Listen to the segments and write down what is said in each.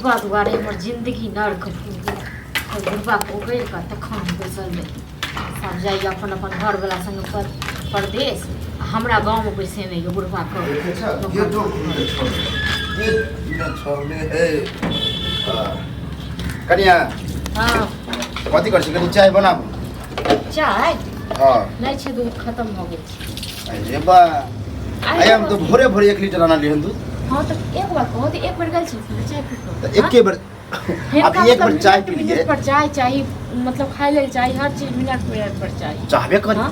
बुढ़बा दुआरे हमर जिंदगी नर्क भऽ गेल बुढ़बा ओकरे का तखन बैसल में सब जाइए अपन अपन घर वाला संग परदेश हमरा गांव में बैसे नहीं है बुढ़बा को कनिया हां कथी कर छी कनी चाय बनाबू चाय हां नहीं छै दूध खत्म हो गेल अरे बा आय हम तो भोरे भोरे 1 लीटर आना लिहन दूध हां तो एक बार कहो तो एक बार गल छै चाय पी तो एक के बार अब एक बार चाय पी लिए पर चाय चाहिए मतलब खाए ले चाय हर चीज मिनट पर चाहिए चाहबे करी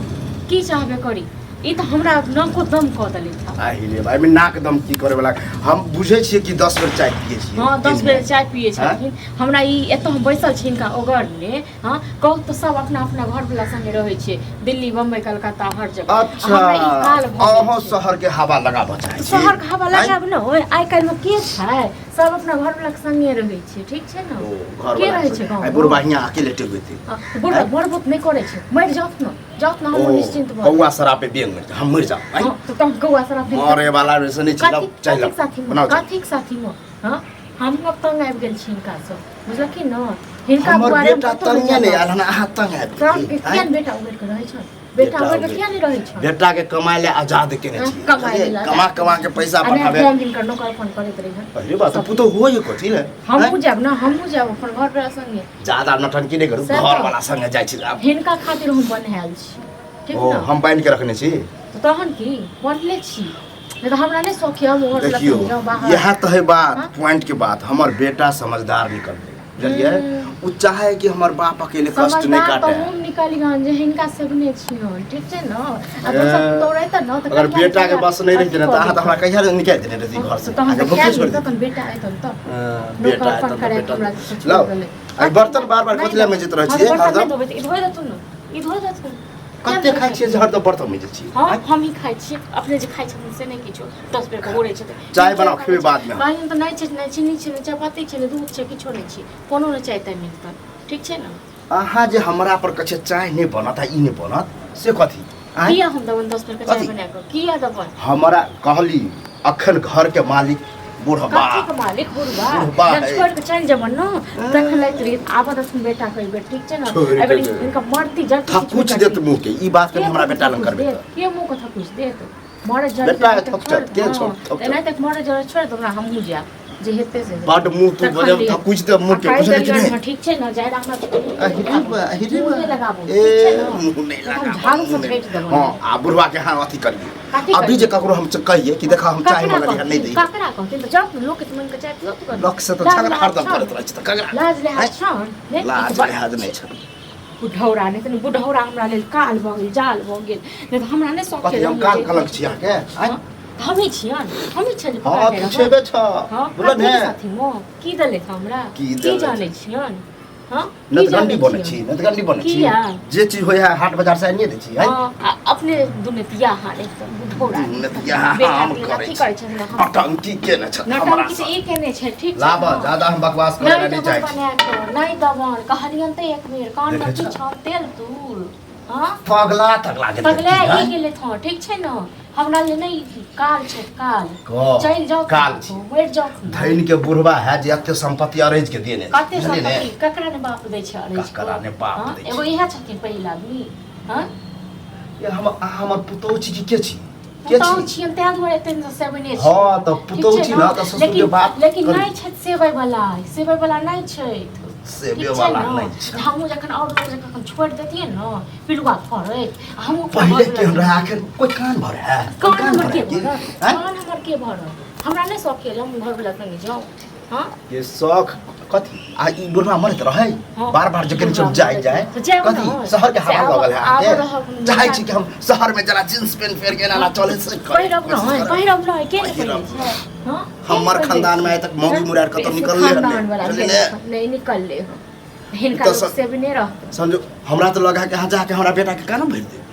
की चाहबे करी ई तो हमरा नाको दम क देले था आही रे भाई में नाक दम की करे वाला हम बुझे छिए कि 10 बेर चाय पिए छिए हां 10 बेर चाय पिए छथिन हमरा ई एतो हम बैसल छी इनका ओगर ने हां कहू तो सब अपना अपना घर वाला संगे रहै छै दिल्ली बम्बई कलकत्ता हर जगह अच्छा ओहो शहर के हवा लगा बचाई शहर के हवा लगाब न होय आइ काल में के छै सब अपना घर वाला के संगे रहै छै ठीक छै न के रहै छै गांव बुढ़बा हियां अकेले टेबे थे बुढ़बा मरबुत नहीं करे छै मर जात न हम निश्चिंत भ कौआ शराब पे बेंग में हम मर जाओ तो तुम कौआ शराब मरे वाला रे सने चिल्ला चाहिए बनाओ कथी के साथी में हां हम लोग तंग आबि गेल छी इनका से बुझल की न हिनका हमर बारे बेटा तंग नहीं आल ना हाथ तंग आबि काम के किया बेटा उगर के रहै छ बेटा उगर के किया नहीं रहै छ बेटा के कमाई ले आजाद केने छी कमा के पैसा पठावे हम दिन कर नौकर फोन करैत रही पहले बात तो पुतो होय कथी रे हम जाब ना हम जाब अपन घर पर संगे ज्यादा नटंकी नहीं करू घर वाला संगे जाय छी अब हिनका खातिर हम बनहाल छी ठीक ओ न हम बांध के रखने छी तो तहन की बनले छी नहीं तो हमरा नहीं सोखिया मोहर देखियो लग बाहर यह तो है बात पॉइंट के बात हमर बेटा समझदार निकल बुझलिए उ चाहे कि हमर बाप अकेले कष्ट नहीं काटे हम निकाली गन जे हिनका सबने छियन ठीक छै न अब सब तोरे त न त अगर बेटा के बस नहीं रहते ना त हमरा कहिया निकाल देने रही घर से तो हम आगे क्या छोड़ दे तन बेटा आइतन त बेटा नौकर फोन करे हमरा लो आई बर्तन बार-बार कोथला में जित रह छी हरदम ई धोइ दतु न ई धोइ दतु कते खाइ छी जे हरदम बर्तन में छी हां हम ही खाइ छी अपने जे खाइ छथिन से नहीं किछो 10 बेर के ओरे छै चाय बनाओ खेबे बाद में पानी त नहीं छै नहीं चीनी छै चपाती छै दूध छै किछो नहीं छै कोनो नहीं चाहते मिलतन ठीक छै न अहाँ जे हमरा पर कछे चाय नहीं बनत ई नहीं बनत से कथी किया हम दवन 10 बेर के चाय बना के किया दवन हमरा कहली अखन घर के मालिक बुढ़बा काठी के मालिक बुढ़बा जब छोड़ के चल जब न तखन लैत रही आबत अपन बेटा कहि बेर ठीक छै न एबे इनका मरती जट कुछ देत मुंह के ई बात के हमरा बेटा लंग करबे के मुंह कथा कुछ देत मरे जड़ बेटा थक के छोड़ एना तक मरे जड़ छोड़ तो हमहु जा जे हेते से बड मुंह तू बजे कुछ दे मुंह के कुछ नहीं ठीक छै न जाय हमरा हिरे लगाबो ए मुंह नहीं लगा झाड़ू से फेंट देबो हां आ बुढ़वा के हां अथी करिए अभी जे ककरो हम कहिए कि देखा हम चाय मंगा नहीं दे ककरा कहते तो जब लोग के मन के चाय पियो तो लोक से तो झगड़ा हरदम करत रहै छ त ककरा लाज लिहाज छन लाज लिहाज नहीं छ बुढ़ौरा नहीं तो बुढ़ौरा हमरा लेल काल भ गेल जाल भ गेल नहीं तो हमरा नहीं सके हम काल कलंक छी अहाँ के हमी छियन हमी छन हां तू छेबे छ बोलन है साथी मो की दले हमरा की जाने छियन हां नतगंडी बने छी नतगंडी बने छी जे चीज होय है हाट बाजार से नहीं दे छी हां अपने दुनिया हाल एकदम बुढ़ौरा दुनिया हम करे छी नटंकी के न छ नटंकी से एक ने छै ठीक लाभ ज्यादा हम बकवास करे नहीं चाहे नहीं दवन कहलियन त एक बेर कान में की छ तेल तूल हां पगला पगला ई गेले था ठीक छै न हमरा ले नहीं काल छै काल चल जाओ काल छी बैठ जाओ धैन के बुढ़वा है जे अत्ते संपत्ति अरेंज के देने कते संपत्ति ककरा ने बाप दै छै अरेंज ककरा ने बाप दै छै एगो इहा छथिन पहिला आदमी हां ये हमर पुतौ छी के छी पुतौ छी हम त्या दुआरे एते से बने छी हां त पुतौ छी ना त ससुर के बाप लेकिन नहीं छै सेवै वाला नहीं छै सेवे वाला नहीं छै हमहु जखन और लोग जखन छोड़ देतिए न पिलुआ फरे हमहु पहले के राखन कोई कान भर है कान हमर के भर हमरा नहीं शौक के हम घर वाला संगे जाओ हां ये शौक कथी आ ई बुढ़वा मरत रहे बार-बार जकन सब जाए कथी शहर के हवा लगल है आके चाहे छी कि हम शहर में जरा जींस पैंट फेर के ना चले से पहिरब न के हां हमर खानदान में तक मौगी मुरार कतो निकल ले नहीं निकल ले हिनका से भी नहीं रह समझो हमरा तो लगा के जाके हमरा बेटा के काना भेज दे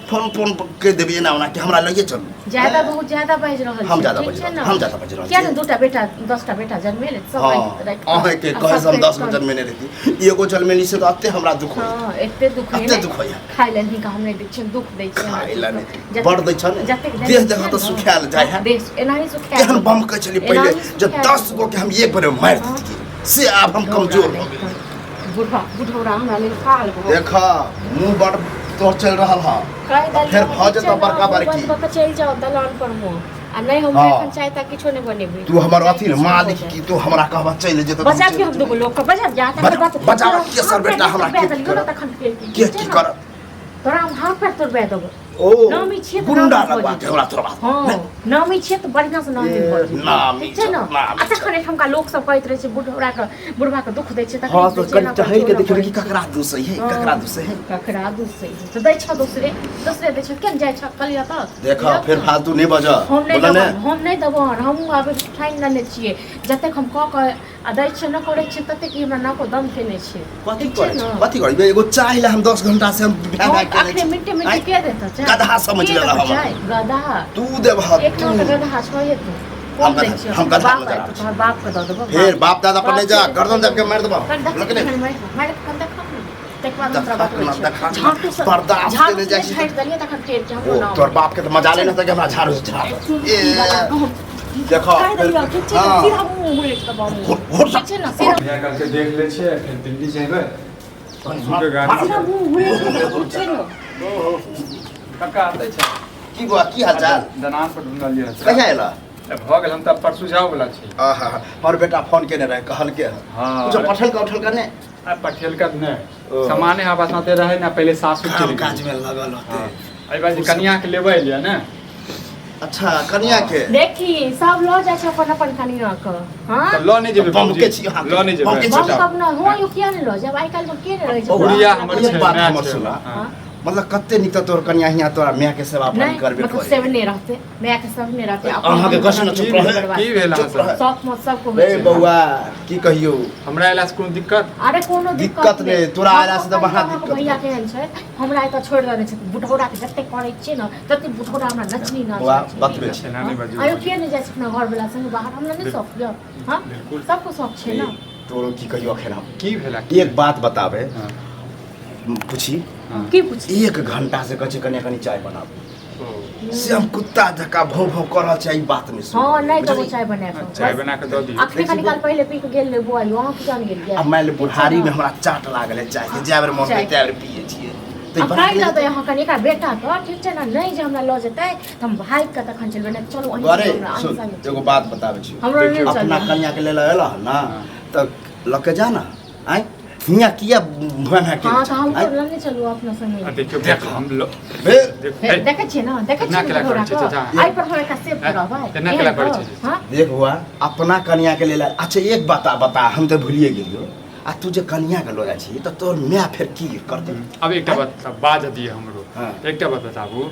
फोन के देबे ना ओना कि हमरा लगे चल ज्यादा बहुत ज्यादा बाज रहल हम ज्यादा बाज रहल क्या न दूटा बेटा 10टा बेटा जन्मे ले सब राइट आहे के कहे हम 10 गो जन्मे ने रहती एगो जन्मेली से तो अत्ते हमरा दुख हो हां एते दुख है खाइ ले ही का हमने दै छै दुख दै छै खाइ ले नहीं बड़ दै छ ने देह जगह तो सुखाल जाय है देश एनाही सुखाल केहन बम के चली पहले जब 10 गो के हम एक बार मार देती से अब हम कमजोर हो गए। बुढ़ौरा हमरा लेल खा लेबो देखा मुंह बड़ तो चल रहा है फिर भ जता बड़का बड़की बंद चल जाओ दलान पर मो आ नहीं हम एखन चाहे त किछो नहीं बनेबे तू हमर अथी मालिक की तू हमरा कहबा चल जेतो बजा के हम दुगो लोग के बजा जाता बात बजा के सर बेटा हमरा के कर तोरा हम हाथ पैर तोड़ बे देबो ओ नामी छिए गुंडा लगवा के हमरा तोरा बात हां नामी छिए त बढ़िया से नामी बोल नामी छै न अच्छा खने हमका लोग सब कहैत रहे छै बुढ़ौरा के बुढ़वा के दुख दै छै त हां तो कल टहल के देखियो कि ककरा दोष है ककरा दोष है ककरा दोष है तो दै छ दूसरे दै छ केन जाय छ कलिया त देखा फिर फालतू नहीं बजा हम नहीं देबो हम अब ठाइन लेने छिए जतेक हम क के आ दै छ न करे छ तते कि हमरा ना को दम केने छै कथि करे एगो चाय ला हम 10 घंटा से हम बिहान के आखिर मिनटे मिनटे के देता छ गधा समझ लेला हम गधा तू देब एक तो गधा छ ये तू हम गधा तोहर बाप के दे देबो फिर बाप दादा पर नहीं जा गर्दन दब के मार देबो लेकिन मार कंदा खा तक बाद हमरा बात छै बर्दाश्त के नहीं जाय छै दलिए तक फेर के हम ना तोर बाप के तो मजा लेना त हमरा झाड़ू झाड़ देखो सीधा मुंह मुले के बाबू छै ना सीधा यहाँ करके देख ले छे फिर दिल्ली जेबे सुनके गाड़ी सीधा मुंह मुले के छै ना कक्का आते छे की बुआ की हाल चाल दनान पर ढूंढल लिया कहिया एला भ गेल हम त परसू जाओ वाला छी आहा और बेटा फोन केने रहे कहल के हां कुछ पठल का उठल करने आ पठेल का ने सामान्य हवा साथे रहे ना पहले सासू चली काज में लगल होते आई बाजी कन्या के लेबै लिया ना अच्छा कन्या के देखी सब लो जाय छै अपन अपन कन्या के हां तो लो नहीं जेबे बम के छी हां लो नहीं जेबे बम कब ना हो यो किया नहीं लो जब आई काल में के रहे छै गुड़िया हमर एक बात हमर छे सुना मतलब कते निक तोर कन्या हिया तोरा मियां के सेवा पानी करबे मतलब सेव नहीं रहते मैं के सब नहीं रहते अहाँ के कष्ट न चुप रहे की भेल अहाँ सब मत सब को ए बौआ की कहियो हमरा एला से कोनो दिक्कत अरे कोनो दिक्कत नहीं तोरा आला से त बहा दिक्कत भैया केहन छै हमरा एत छोड़ देने छै बुढ़ौरा के जते करे छै न तते बुढ़ौरा हमरा नचनी ना बौआ बतबे छै ना नहीं बाजू आयो के नहीं जाय छै अपना घर वाला संग बाहर हमरा नहीं शौक य हां सबको शौक छै ना तोरो की कहियो अखन हम की भेला एक बात बताबे पूछी की पूछी 1 घंटा से कछे कन्या कनी चाय बनाबो से हम कुत्ता जका भौ भौ कर रहल छै ई बात नहीं सुन हां नहीं तो चाय बना के चाय बना के दो दी अखनी कनी काल पहले पी के गेल ले बुआ वहां के जान गेल अब मैं बुढ़ारी में हमरा चाट लागल है चाय के जाबर मन में तैयार पिए छिए तो अब काई ल यहाँ कनी का बेटा तो ठीक छै ना नहीं जे हमरा ल जेतै त हम भाई के तखन चलबे ना चलो अरे सुन एगो बात बताबै छी हमरा नहीं अपना चल कन्या के लेल एला ना त लके जाना आइ हिया किया बना के हां त हम तो नहीं चलू अपना संग देखियो देख हम लो देखे छी ना देखे छी आई पर हमरा का सेव करा भाई केना केला पड़ै छै हां देख हुआ अपना कन्या के लेल अच्छा एक बता हम तो भूलिए गेलियो आ तू जे कन्या के लोया छी त तोर माय फिर की करते अब एकटा बात बाज दिए हमरो एकटा बात बताबू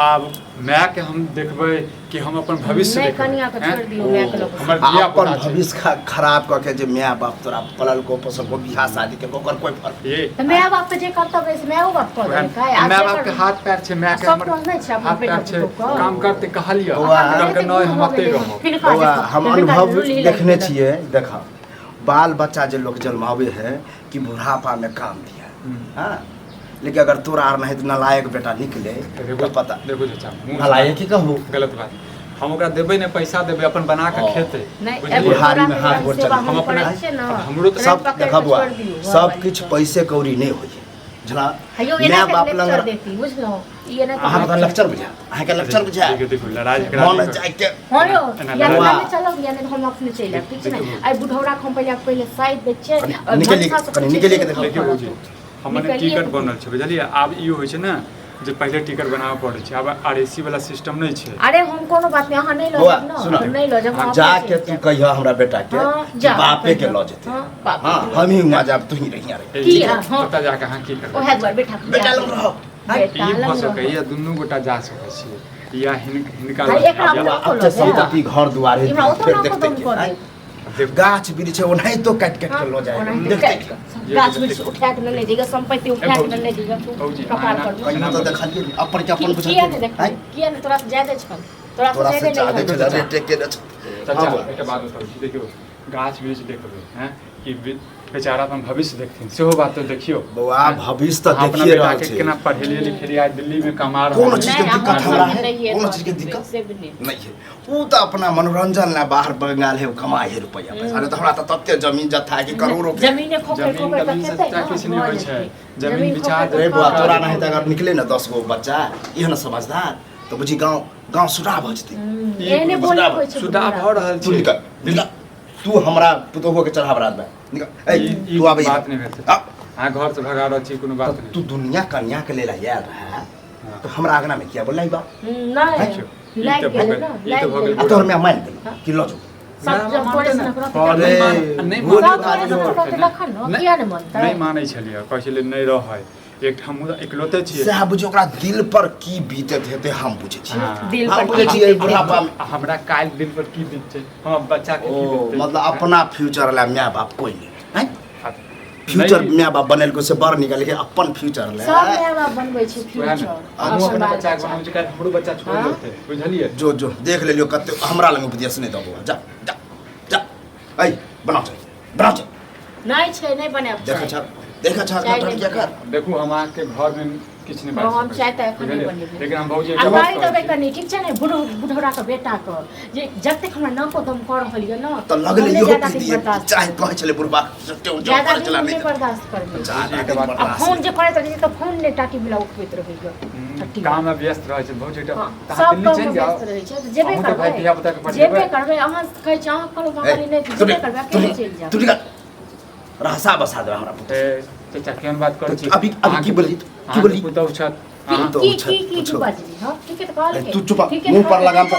अब माय के हम देखबै कि हम अपन भविष्य नहीं देखबै कन्या के छोड़ दियो माय के लोग हमर बियाह अपन पता छै भविष्य खराब क के जे माय बाप तोरा पलल को पोसल को बियाह शादी के ओकर कोई फर्क ये त माय बाप के जे कर्तव्य छै माय बाप कर दे काय माय बाप के हाथ पैर छै माय के सब तो नहीं छै अपन बेटा छै को काम करते कहलियो बौआ, कहलकै नहीं हम अते रहो बौआ हम अनुभव देखने छिए देखा बाल बच्चा जे लोग जन्मावे है कि बुढ़ापा में काम दिया हां लेकिन अगर तोरा आर नहीं तो नालायक बेटा निकले तो पता देखो चाचा नालायक की कहबो गलत बात हम ओकरा देबै ने पैसा देबै अपन बना के खेते बुढ़ारी में हाथ गोड़ चल हम अपने हमरो तो सब देखबो सब कुछ पैसे कौड़ी नहीं होई जना मैं बाप लंग देती बुझलो ये ना अहाँ का लेक्चर बुझा अहाँ का लेक्चर बुझा देखो लड़ाई झगड़ा मन जाय के हां यो या ना चलो या ना हम अपने चले ठीक है ना आई बुढ़ौरा हम पहले साइड दे छै निकल के देखो हमने टिकट बनल छै बुझलिए आब ई होय छै ना जे पहले टिकट बनावे पड़े छै अब आरएसी वाला सिस्टम नहीं छै अरे हम कोनो बात नहीं अहाँ नहीं लो ना नहीं लो जब जा के तू कहिया हमरा बेटा के बापे के ल जेते हां हम ही वहां जाब तू ही रहिया रे की हां पता जा के हां की करबै ओहे बार बैठा बेटा लग रहो ई भ सकै या दुनू गोटा जा सकै छी या हिनका अब तो संपत्ति घर दुआर है फिर देखते गाछ वृक्ष ओनाही तो काट के लो जाए देखते गाछ वृक्ष उठा के नहीं देगा संपत्ति उठा के नहीं देगा कपार पर कहीं तो देखलिए अपन के अपन बुझा किया ने तोरा से ज्यादा छ तोरा से ज्यादा नहीं रेट के चाचा एकटा बात बताउ देखियो गाछ वृक्ष देखबै हैं कि बेचारा अपन भविष्य देखथिन सेहो बात तो देखियो बउआ भविष्य तो हम अपना देखिए बेटा रहल के छै केना पढ़ेलिए लिखेलिए आज दिल्ली में कमा रहल कोनो छै। चीज के नहीं, दिक्कत हमारा हमरा नहीं है है कोनो तो चीज के दिक्कत से भी नहीं। नहीं है वो तो अपना मनोरंजन ला बाहर बंगाल है कमाए है रुपया पैसा नहीं तो हमरा तो तत्ते जमीन जत्था है कि करोड़ों के जमीने खोखर जमीन खोखर जमीन तक से खेतै किछु ना, नहीं होइ भऽ छै जेतै। जमीन विचार खोखर रे तक बुआ खा तोरा लेतै। नहीं तो अगर निकले ना 10 गो बच्चा ये ना समझदार तो बुझी गांव सुधा भ जते एहने बोले होइ छै सुधा बुढ़ा। भऽ रहल तू छै। निकल निकल तू हमरा पुतोहो के चढ़ाव रात में निकल ए ई तू आबे बात नहीं हेतै। अहाँ घर से भगा रहल छी कोनो बात तू नहीं। दुनिया कन्या के लेल आयल रहा तो हमरा आगना में क्या बोलाई बा नहीं ई लाइक तो भऽ गेलै गेल, ना ई तो लाइक भऽ गेल। गेलै। आ तोहर में मान दे कि लो जो सब जब पड़े से नकरा अरे नहीं बोली सब बात पड़े से जो नकरा के लखन न किया ने मनतै। नहीं मानै छलियै कहै छलियै नहीं रहै एक हम इकलौते छियै। से बुझी ओकरा दिल पर की बीतत हेते हम बुझे छी हाँ। दिल हम पर बुझे की छी बीतै बुढ़ापा में हमरा काल्हि दिल पर की बीतै हम बच्चा के की ओ बीतै मतलब अपना फ्यूचर ला माय बाप कोई नहीं हैं नहीं, फ्यूचर माय बाप बनेलको से बड़ निकल के अपन फ्यूचर ला सब माय बाप बनबै छै वएह फ्यूचर। ने हमहूँ अपना बच्चा के बनाबै छी काल्हि हमरो बच्चा छोड़ हाँ। देतै बुझलियै। जो जो देख लेलियो कते हमरा लंग उपदेश नहीं दबो जा जा जा ऐ बनाओ छ नहीं छै नहीं बनाब देख छ देख छ चाय नहीं क्या कर देखू हम अहाँके घर में किछु नहीं हम बाजि चाय सकै तऽ छी, एखन नहीं बुझलियै? बनेबै। लेकिन हम भौजी आ एकटा बात मारि कहै देबै छी। कनी ठीक छै ने बुढ़ौरा के बेटा के जे जब तक हमरा नाको दम कर रहल यऽ ना तो लगले हम यो ज्यादा पी दिन दिए बर्दाश्त चाहे कहे छले बुढ़बा सट्टे जो ज्यादा कर दिन चला हम नहीं नहीं बर्दाश्त करबै। ज्यादा बात- आ फोन जे करैत रही तऽ फोन ने टाटी मिला उठबैत रहैय काम में व्यस्त रहै छै भौजी एकटा हाँ, तऽ सब अहाँ दिल्ली काम चलि में जाउ व्यस्त रहै छै तऽ जेबे अहूँ तऽ भाय धिया पुता के करबै पढ़ेबै। जेबे करबै अहाँ कहै छी अहाँ कहलहुँ बाबाली नहीं तऽ जेबे करबै अकेले चलि जाउ। तू निकल रहसा बसा दे हमरा पुत्र ए चाचा केहन बात करै छी अभी की बोली की बोली पुतौह छथि की हाँ, तो की उछल- की की उछल। बाजली हां ठीक है तो कहल तू चुप मुंह पर लगाम पर